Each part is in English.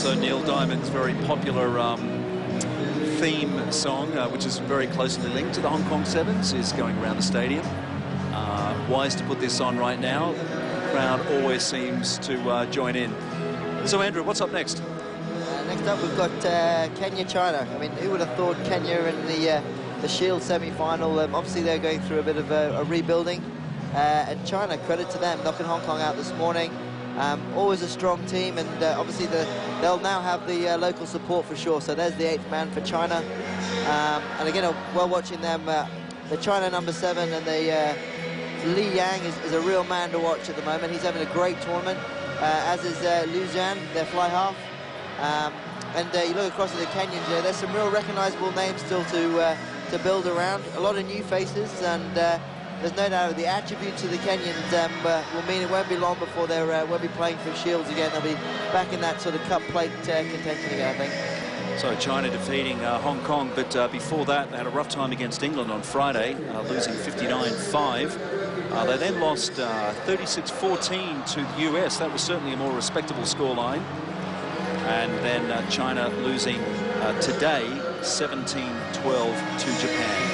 Also, Neil Diamond's very popular theme song, which is very closely linked to the Hong Kong Sevens, is going around the stadium. Wise to put this on right now. The crowd always seems to join in. So, Andrew, what's up next? Next up, we've got Kenya-China. I mean, who would have thought Kenya in the Shield semi-final? Obviously, they're going through a bit of a rebuilding. And China, credit to them, knocking Hong Kong out this morning. Always a strong team, and obviously they'll now have the local support for sure. So there's the 8th man for China. And again, while watching them, the China number 7 and the Li Yang is a real man to watch at the moment. He's having a great tournament, as is Liu Zhan, their fly half. And you look across at the Kenyans, there's some real recognisable names still to build around. A lot of new faces, and there's no doubt the attributes of the Kenyans will mean it won't be long before they won't be playing for Shields again. They'll be back in that sort of cup plate contention again, I think. So China defeating Hong Kong, but before that they had a rough time against England on Friday, losing 59-5. They then lost 36-14 to the US. That was certainly a more respectable scoreline. And then China losing today 17-12 to Japan.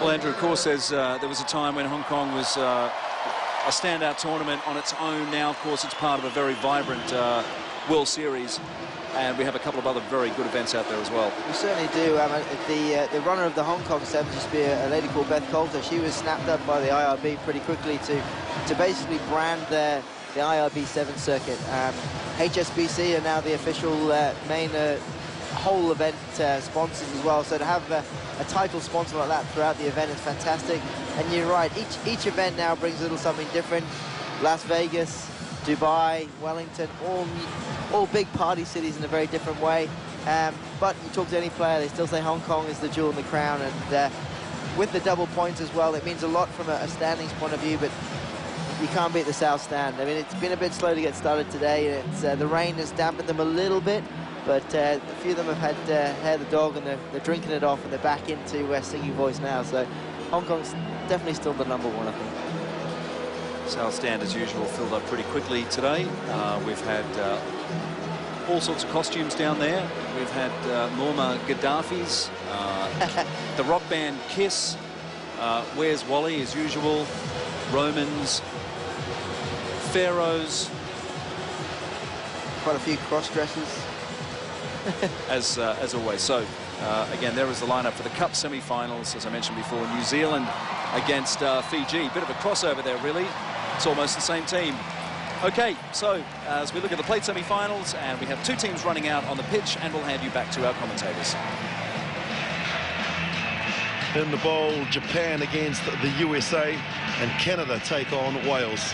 Well, Andrew, of course, there was a time when Hong Kong was a standout tournament on its own. Now, of course, it's part of a very vibrant World Series, and we have a couple of other very good events out there as well. We certainly do. The runner of the Hong Kong Sevens used to be a lady called Beth Coulter. She was snapped up by the IRB pretty quickly to basically brand the IRB 7 circuit. HSBC are now the official main whole event sponsors as well, so to have a title sponsor like that throughout the event is fantastic. And you're right, each event now brings a little something different. Las Vegas, Dubai, Wellington, all big party cities in a very different way. But you talk to any player, they still say Hong Kong is the jewel in the crown, and with the double points as well, it means a lot from a standings point of view, but you can't beat the South Stand. I mean, it's been a bit slow to get started today. The rain has dampened them a little bit, but a few of them have had hair the dog, and they're drinking it off, and they're back into singing voice now. So Hong Kong's definitely still the number 1, I think. South Stand, as usual, filled up pretty quickly today. We've had all sorts of costumes down there. We've had Muammar Gaddafi's, the rock band Kiss, Where's Wally, as usual, Romans, Pharaohs. Quite a few cross-dressers. as always. So again, there is the lineup for the Cup semi-finals, as I mentioned before. New Zealand against Fiji. Bit of a crossover there, really. It's almost the same team. Okay, so as we look at the plate semi-finals, and we have 2 teams running out on the pitch, and we'll hand you back to our commentators. In the bowl, Japan against the USA, and Canada take on Wales.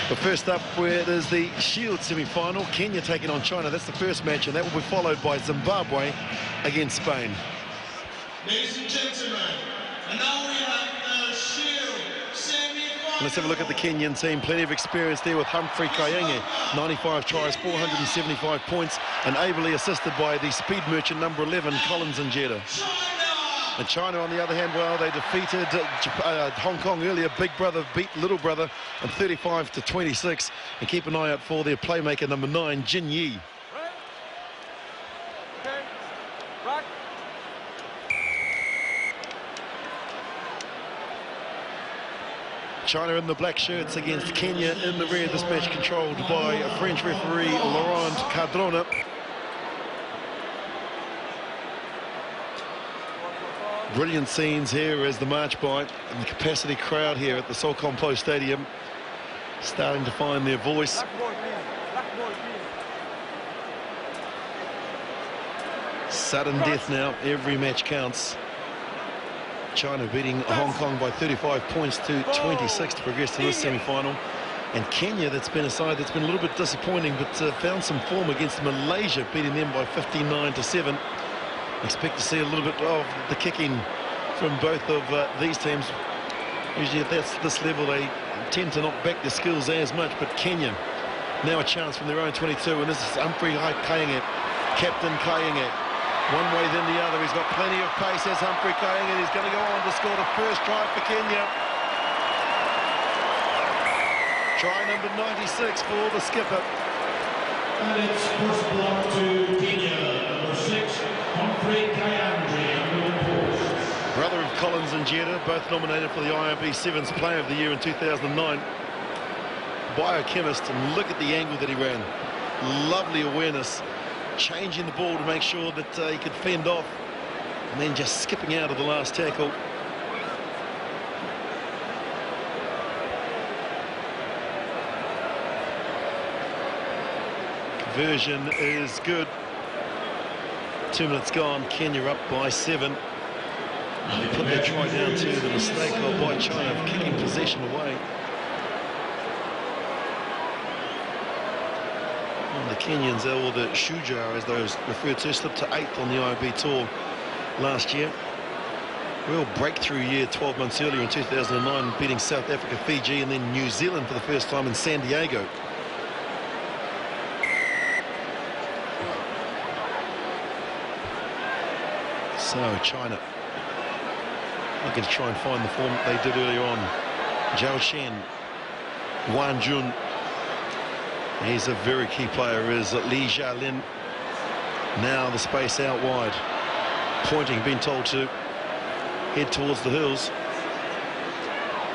But first up, where there's the Shield semi-final, Kenya taking on China. That's the first match, and that will be followed by Zimbabwe against Spain. Ladies and gentlemen, and now we have the Shield semi-final. Let's have a look at the Kenyan team. Plenty of experience there with Humphrey Kayenge. 95 tries, 475 points, and ably assisted by the speed merchant number 11, Collins and Jeddah. And China, on the other hand, well, they defeated Hong Kong earlier. Big brother beat little brother in 35-26. And keep an eye out for their playmaker number 9, Jin Yi. China in the black shirts against Kenya in the red. This match controlled by French referee Laurent Cardrona. Brilliant scenes here as the march by, and the capacity crowd here at the Sol Complo Stadium starting to find their voice. Sudden death now, every match counts. China beating Hong Kong by 35 points to 26 to progress to this semi-final. And Kenya, that's been a side that's been a little bit disappointing, but found some form against Malaysia, beating them by 59-7. Expect to see a little bit of the kicking from both of these teams. Usually at this level they tend to not back their skills as much, but Kenya now a chance from their own 22, and this is Humphrey Kayenge, Captain Kayenge. One way then the other. He's got plenty of pace as Humphrey Kayenge. He's going to go on to score the first try for Kenya. Try number 96 for the skipper. And it's first block to Kenya, number 6, Humphrey Kayenge, under the post. Brother of Collins and Jetta, both nominated for the IRB Sevens Player of the Year in 2009. Biochemist, and look at the angle that he ran. Lovely awareness, changing the ball to make sure that he could fend off, and then just skipping out of the last tackle. Conversion is good. 2 minutes gone. Kenya up by 7. They put their try down to the mistake by China of kicking possession away. And the Kenyans, or the Shujaa as those referred to, slipped to 8th on the IRB tour last year. Real breakthrough year 12 months earlier in 2009, beating South Africa, Fiji, and then New Zealand for the first time in San Diego. So China looking to try and find the form that they did earlier on. Zhao Shen, Wan Jun. He's a very key player, is Li Jialin. Now the space out wide. Pointing, being told to head towards the hills.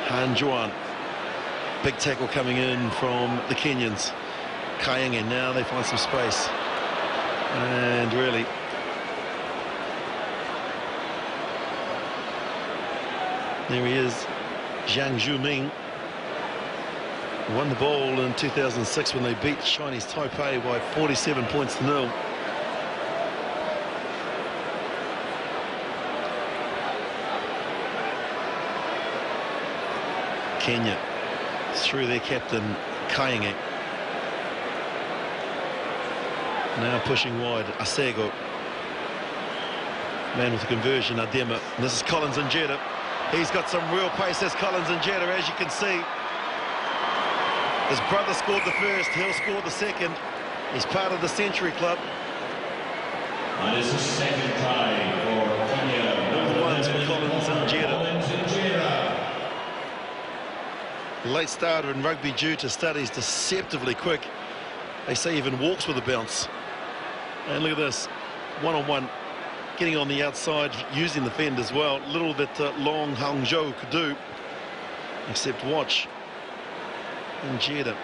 Han Juan. Big tackle coming in from the Kenyans. Kayenge, now they find some space. And really, there he is, Zhang Zhuming. Won the ball in 2006 when they beat Chinese Taipei by 47 points to 0. Kenya through their captain Kayenge. Now pushing wide, Asego. Man with the conversion, Adema. And this is Collins and Jetta. He's got some real pace, as Collins and Jetta, as you can see. His brother scored the first, he'll score the second. He's part of the Century Club. And it's the second try for Kenya. Number 1s for Collins and Jetta. Late starter in rugby due to studies deceptively quick. They say even walks with a bounce. And look at this, one-on-one, getting on the outside, using the fend as well. Little that Long Hangzhou could do, except watch. And Jetta.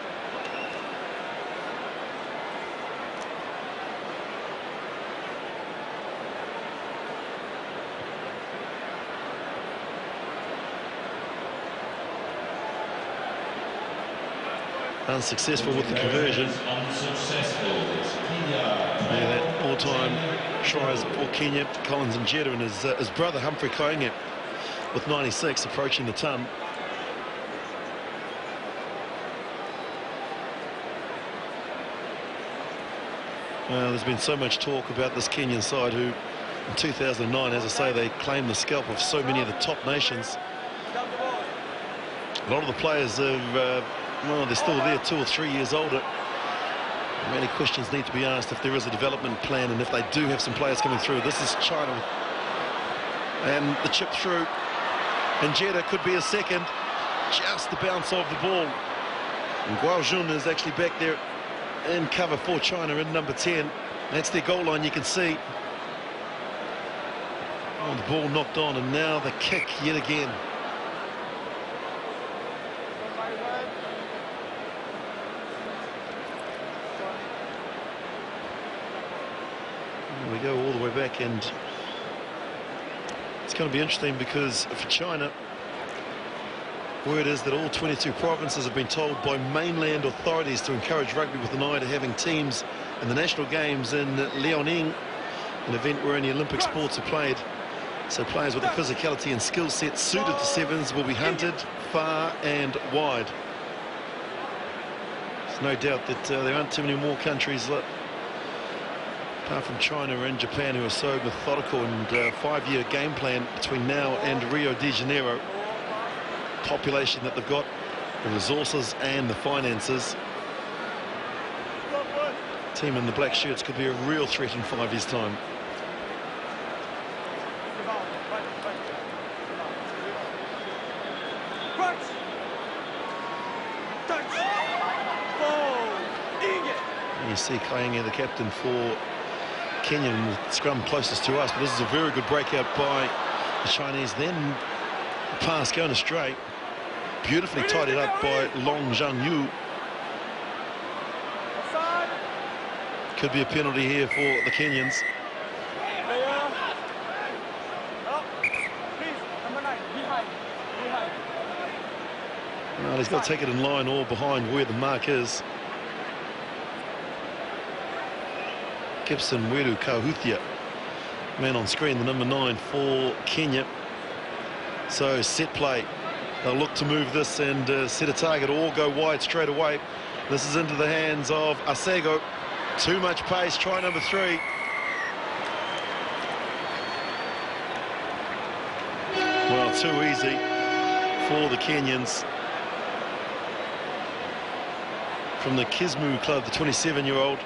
Unsuccessful with the conversion. Yeah, that all-time tries for Kenya, Collins and Jetta, and his brother Humphrey Kayenge with 96 approaching the ton. There's been so much talk about this Kenyan side who in 2009, as I say, they claimed the scalp of so many of the top nations. A lot of the players have, well, they're still there 2 or 3 years older. Many questions need to be asked if there is a development plan and if they do have some players coming through. This is China. And the chip through. And Jetta could be a second. Just the bounce of the ball. And Guo Jun is actually back there in cover for China in number 10. That's their goal line, you can see. Oh, the ball knocked on, and now the kick yet again. There we go all the way back, and it's going to be interesting because for China, word is that all 22 provinces have been told by mainland authorities to encourage rugby with an eye to having teams in the national games in Liaoning, an event where only Olympic sports are played. So players with the physicality and skill set suited to sevens will be hunted far and wide. There's no doubt that there aren't too many more countries apart from China and Japan who are so methodical and 5-year game plan between now and Rio de Janeiro population that they've got, the resources and the finances. Team in the black shirts could be a real threat in 5 years' time. You see Kayenge, the captain for Kenya, in the scrum closest to us, but this is a very good breakout by the Chinese. Then the pass going astray, beautifully tidied up by Long Zhangyu. Could be a penalty here for the Kenyans. Well, he's got to take it in line or behind where the mark is. Gibson Weru Kahuthia, man on screen, the number 9 for Kenya. So set play. They'll look to move this and set a target or go wide straight away. This is into the hands of Asego. Too much pace, try number 3. Well, too easy for the Kenyans. From the Kismu club, the 27-year-old.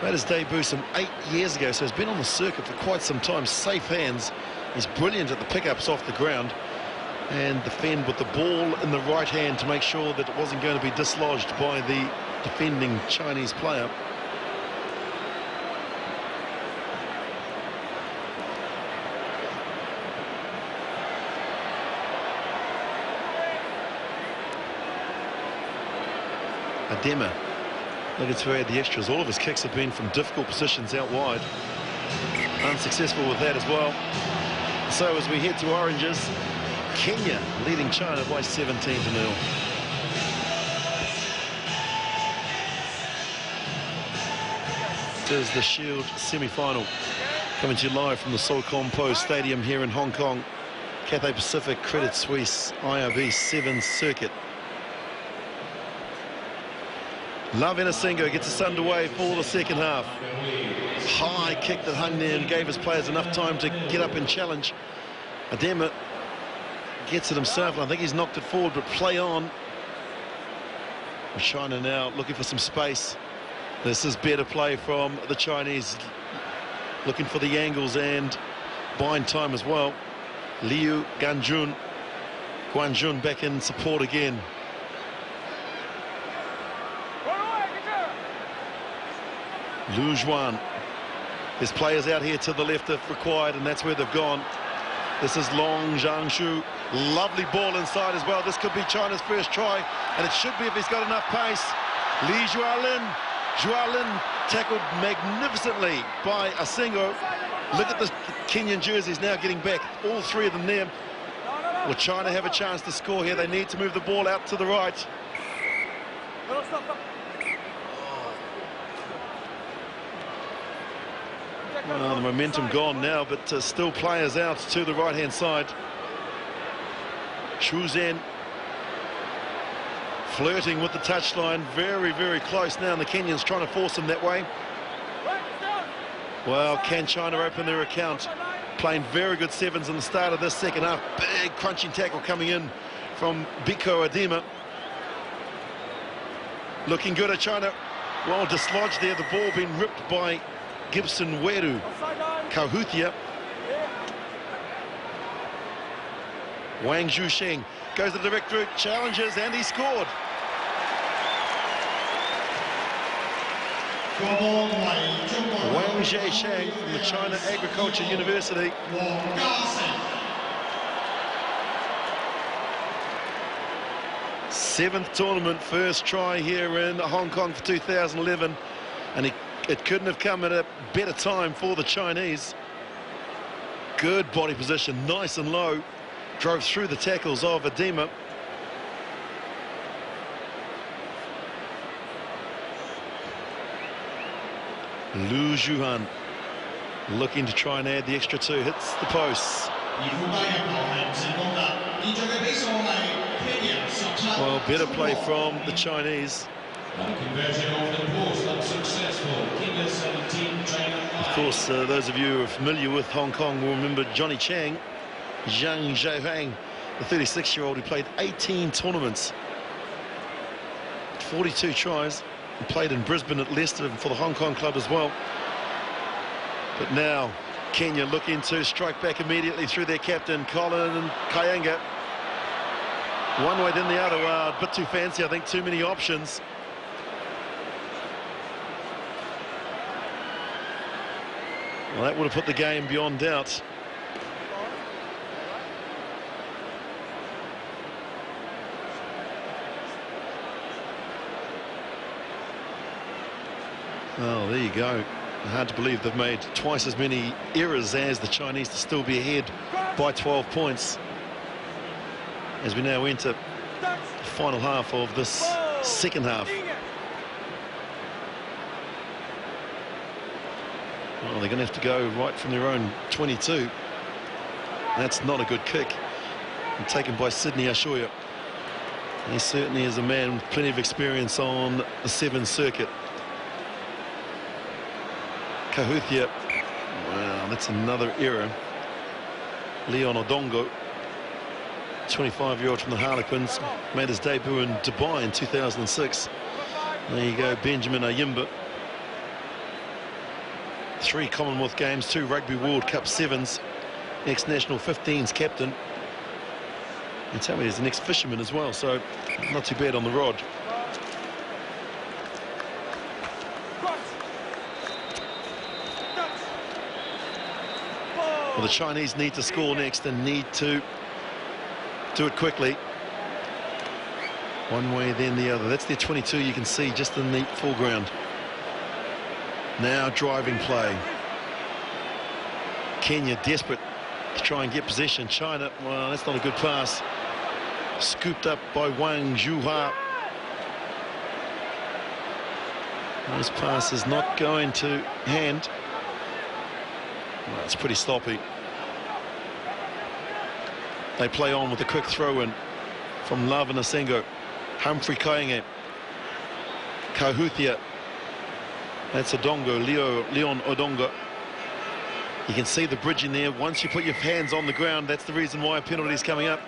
Made his debut some 8 years ago, so he's been on the circuit for quite some time. Safe hands. He's brilliant at the pickups off the ground and defend with the ball in the right hand to make sure that it wasn't going to be dislodged by the defending Chinese player. Adema looking to add the extras. All of his kicks have been from difficult positions out wide. Unsuccessful with that as well. So as we head to oranges, Kenya leading China by 17-0. It is the Shield semi-final, coming to you live from the Solcompo Stadium here in Hong Kong. Cathay Pacific, Credit Suisse, IRB 7th Circuit. Love Inasingo gets us underway for the second half. High kick that hung there and gave his players enough time to get up and challenge. Adema gets it himself, and I think he's knocked it forward, but play on. China now looking for some space. This is better play from the Chinese, looking for the angles and bind time as well. Liu Guanjun back in support again. Lu Zhuan. There's players out here to the left if required, and that's where they've gone. This is Long Zhangshu. Lovely ball inside as well. This could be China's first try, and it should be if he's got enough pace. Li Jualin. Jualin tackled magnificently by Asengo. Look at the Kenyan jerseys now getting back. All 3 of them there. Will China have a chance to score here? They need to move the ball out to the right. Well, the momentum gone now, but still players out to the right-hand side. Chu Zhen flirting with the touchline, very, very close now, and the Kenyans trying to force him that way. Well, can China open their account? Playing very good sevens in the start of this second half. Big crunching tackle coming in from Biko Adema. Looking good at China. Well dislodged there, the ball being ripped by Gibson Weru Kahuthia. Wang Zhusheng goes the direct route, challenges, and he scored. Wang Zhusheng from the China Agriculture University. 7th tournament, first try here in Hong Kong for 2011, and it couldn't have come at a better time for the Chinese. Good body position, nice and low. Drove through the tackles of Adema. Lu Zhuhan looking to try and add the extra 2. Hits the posts. Well, better play from the Chinese. Of course, those of you who are familiar with Hong Kong will remember Johnny Chang, Zhang Zhaohang, the 36-year-old who played 18 tournaments, 42 tries, and played in Brisbane at Leicester for the Hong Kong club as well. But now Kenya looking to strike back immediately through their captain, Colin Kayanga. One way then the other. A bit too fancy, I think, too many options. Well, that would have put the game beyond doubt. Oh, there you go. Hard to believe they've made twice as many errors as the Chinese to still be ahead by 12 points. As we now enter the final half of this second half. Well, they're going to have to go right from their own 22. That's not a good kick. And taken by Sydney Ashoya. He certainly is a man with plenty of experience on the 7 circuit. Kahuthia. Wow, that's another error. Leon Odongo, 25-year-old from the Harlequins, made his debut in Dubai in 2006. There you go, Benjamin Ayimba. 3 Commonwealth Games, 2 Rugby World Cup 7s, ex-national 15s captain. And tell me he's an ex-fisherman as well, so not too bad on the rod. Well, the Chinese need to score next and need to do it quickly. One way, then the other. That's their 22, you can see just in the foreground. Now driving play. Kenya desperate to try and get possession. China, well, that's not a good pass. Scooped up by Wang Zhuhua. This pass is not going to hand. Well, it's pretty sloppy. They play on with a quick throw-in from Lava Nasengo. Humphrey Kayenge. Kahuthia. That's Odongo, Leon Odongo. You can see the bridging there. Once you put your hands on the ground, that's the reason why a penalty is coming up.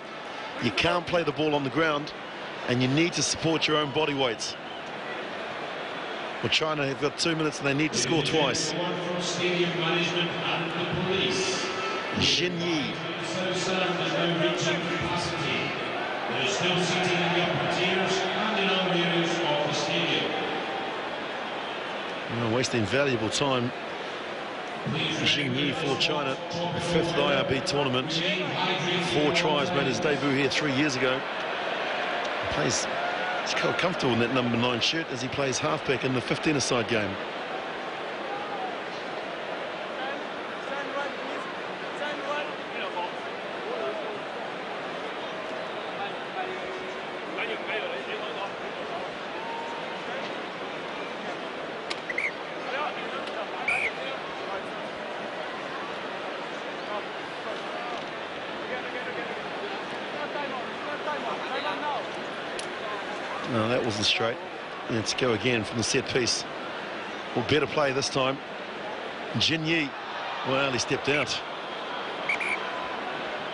You can't play the ball on the ground, and you need to support your own body weights. Well, China have got 2 minutes and they need to score twice. Jin Yi. Wasting valuable time. Jin Yi for China, 5th IRB tournament, 4 tries, made his debut here 3 years ago. He's quite comfortable in that number 9 shirt as he plays halfback in the 15-a-side game. No, that wasn't straight. Let's go again from the set piece. Well, better play this time. Jin Yi, well, he stepped out.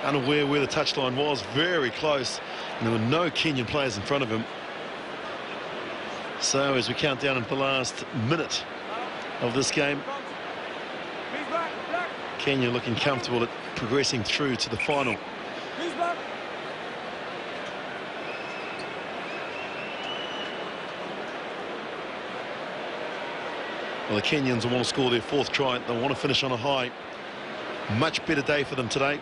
Unaware where the touchline was, very close. And there were no Kenyan players in front of him. So as we count down into the last minute of this game, Kenya looking comfortable at progressing through to the final. Well, the Kenyans want to score their 4th try. They want to finish on a high. Much better day for them today.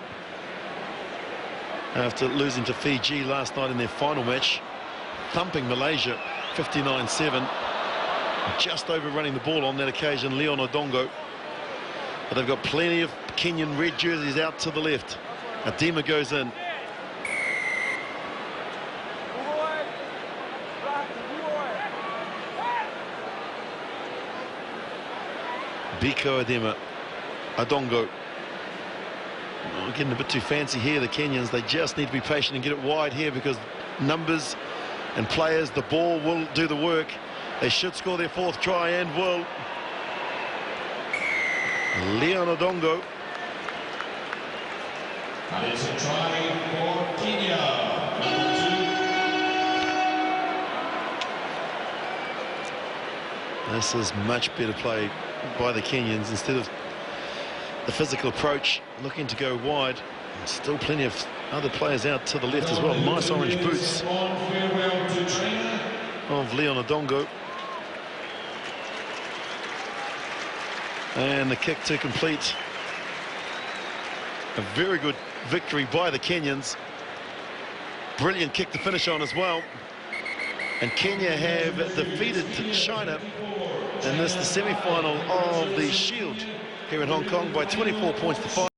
After losing to Fiji last night in their final match. Thumping Malaysia 59-7. Just overrunning the ball on that occasion, Leon Odongo. But they've got plenty of Kenyan red jerseys out to the left. Adema goes in. Biko Adema, Odongo. Oh, getting a bit too fancy here, the Kenyans. They just need to be patient and get it wide here because numbers and players, the ball will do the work. They should score their 4th try and will. Leon Odongo. And it's a try for Kenya. Number 2. This is much better play by the Kenyans. Instead of the physical approach, looking to go wide. And still plenty of other players out to the left as well. Nice orange boots of Leon Odongo. And the kick to complete. A very good victory by the Kenyans. Brilliant kick to finish on as well. And Kenya have defeated China in this, the semi-final of the Shield here in Hong Kong by 24 points to 5.